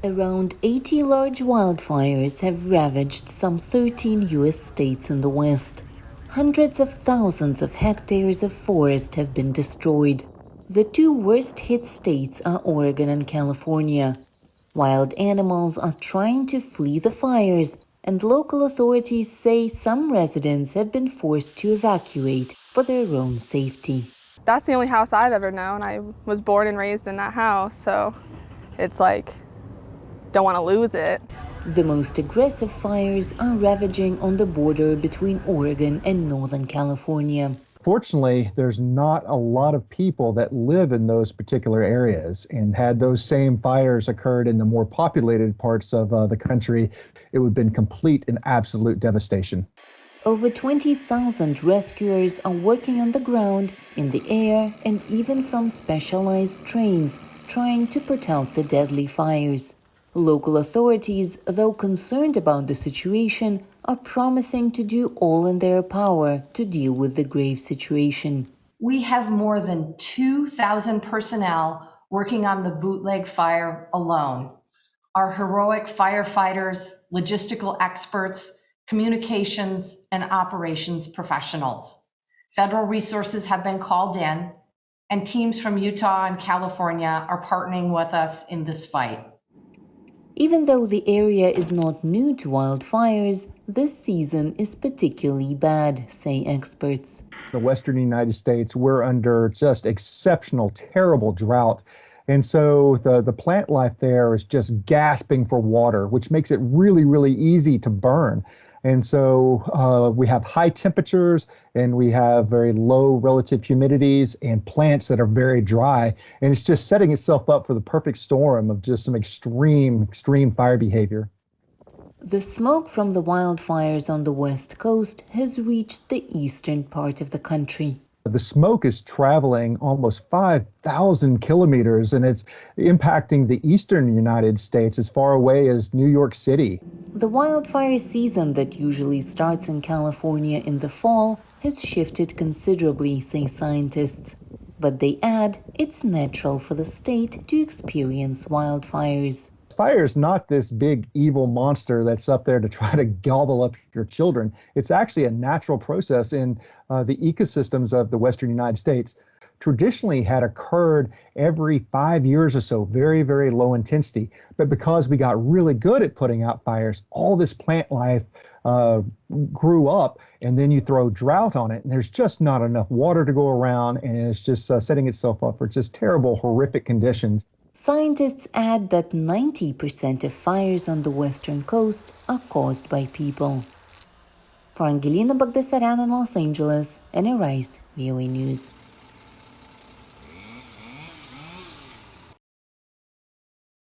Around 80 large wildfires have ravaged some 13 U.S. states in the West. Hundreds of thousands of hectares of forest have been destroyed. The two worst-hit states are Oregon and California. Wild animals are trying to flee the fires, and local authorities say some residents have been forced to evacuate for their own safety. That's the only house I've ever known. I was born and raised in that house, so it's like, don't want to lose it. The most aggressive fires are ravaging on the border between Oregon and Northern California. Fortunately, there's not a lot of people that live in those particular areas. And had those same fires occurred in the more populated parts of the country, it would have been complete and absolute devastation. Over 20,000 rescuers are working on the ground, in the air, and even from specialized trains, trying to put out the deadly fires. Local authorities, though concerned about the situation, are promising to do all in their power to deal with the grave situation. We have more than 2,000 personnel working on the bootleg fire alone. Our heroic firefighters, logistical experts, communications, and operations professionals. Federal resources have been called in, and teams from Utah and California are partnering with us in this fight. Even though the area is not new to wildfires, this season is particularly bad, say experts. The western United States, we're under just exceptional, terrible drought. And so the plant life there is just gasping for water, which makes it really, really easy to burn. And so we have high temperatures and we have very low relative humidities and plants that are very dry. And it's just setting itself up for the perfect storm of just some extreme fire behavior. The smoke from the wildfires on the West Coast has reached the eastern part of the country. The smoke is traveling almost 5,000 kilometers, and it's impacting the eastern United States as far away as New York City. The wildfire season that usually starts in California in the fall has shifted considerably, say scientists. But they add it's natural for the state to experience wildfires. Fire is not this big evil monster that's up there to try to gobble up your children. It's actually a natural process in the ecosystems of the western United States. Traditionally had occurred every 5 years or so, very, very low intensity. But because we got really good at putting out fires, all this plant life grew up, and then you throw drought on it, and there's just not enough water to go around, and it's just setting itself up for just terrible, horrific conditions. Scientists add that 90% of fires on the western coast are caused by people. For Angelina Bagdasaran in Los Angeles, Anna Rice, VOA News.